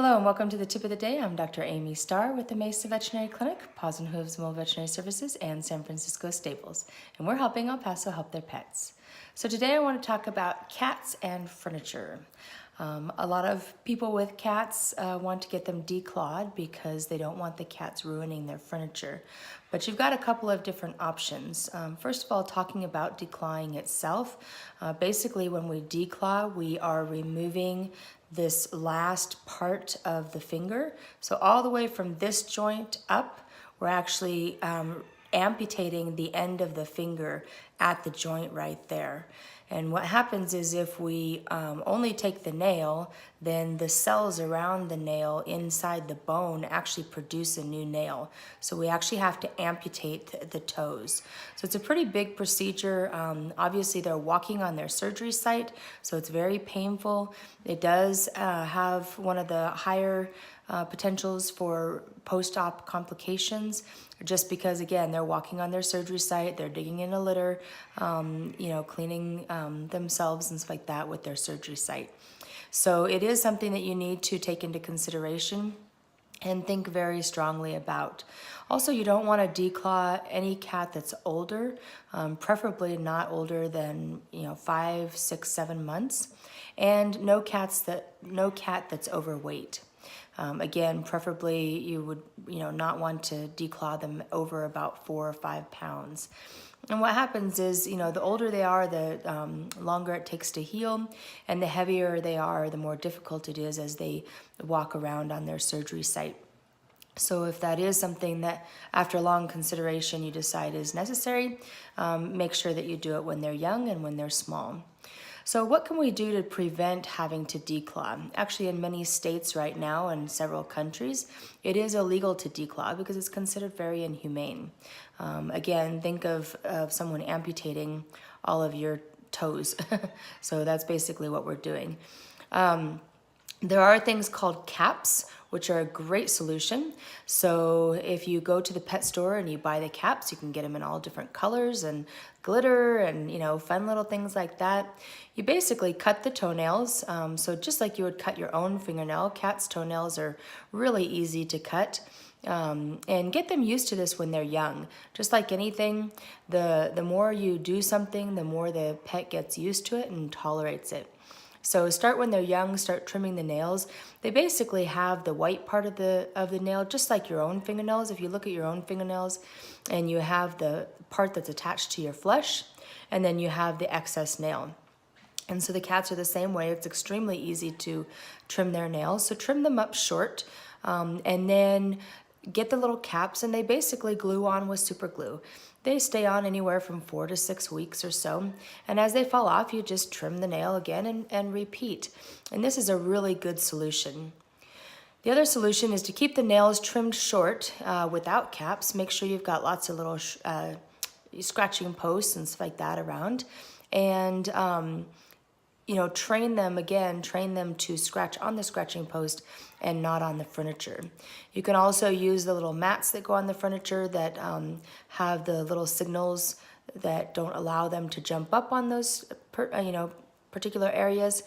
Hello and welcome to the tip of the day. I'm Dr. Amy Starr with the Mesa Veterinary Clinic, Paws and Hooves Mobile Veterinary Services, and San Francisco Stables. And we're helping El Paso help their pets. So today I want to talk about cats and furniture. A lot of people with cats want to get them declawed because they don't want the cats ruining their furniture. But you've got a couple of different options. First of all, talking about declawing itself. Basically, when we declaw, we are removing this last part of the finger. So all the way from this joint up, we're actually amputating the end of the finger at the joint right there. And what happens is if we only take the nail, then the cells around the nail inside the bone actually produce a new nail. So we actually have to amputate the toes. So it's a pretty big procedure. Obviously they're walking on their surgery site, so it's very painful. It does have one of the higher potentials for post-op complications, just because again they're walking on their surgery site, they're digging in a litter, cleaning themselves and stuff like that with their surgery site. So it is something that you need to take into consideration and think very strongly about. Also, you don't want to declaw any cat that's older, preferably not older than 5, 6, 7 months, and no cat that's overweight. Again, preferably you would not want to declaw them over about 4 or 5 pounds. And what happens is, the older they are, the longer it takes to heal, and the heavier they are, the more difficult it is as they walk around on their surgery site. So if that is something that after long consideration you decide is necessary, make sure that you do it when they're young and when they're small. So what can we do to prevent having to declaw? Actually, in many states right now and several countries, it is illegal to declaw because it's considered very inhumane. Again, think of someone amputating all of your toes. So that's basically what we're doing. There are things called caps, which are a great solution. So if you go to the pet store and you buy the caps, you can get them in all different colors and glitter and fun little things like that. You basically cut the toenails. So just like you would cut your own fingernail, cats' toenails are really easy to cut. And get them used to this when they're young. Just like anything, the more you do something, the more the pet gets used to it and tolerates it. So start when they're young, start trimming the nails. They basically have the white part of the nail, just like your own fingernails. If you look at your own fingernails and you have the part that's attached to your flesh, and then you have the excess nail. And so the cats are the same way. It's extremely easy to trim their nails. So trim them up short, and then get the little caps, and they basically glue on with super glue. They stay on anywhere from 4 to 6 weeks or so. And as they fall off, you just trim the nail again and repeat. And this is a really good solution. The other solution is to keep the nails trimmed short without caps. Make sure you've got lots of little scratching posts and stuff like that around. And train them to scratch on the scratching post and not on the furniture. You can also use the little mats that go on the furniture that have the little signals that don't allow them to jump up on those particular areas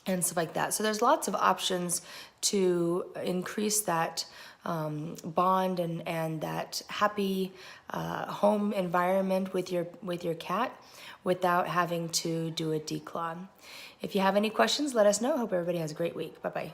and stuff like that. So there's lots of options to increase that bond and that happy home environment with your cat without having to do a declaw. If you have any questions, let us know. Hope everybody has a great week. Bye-bye.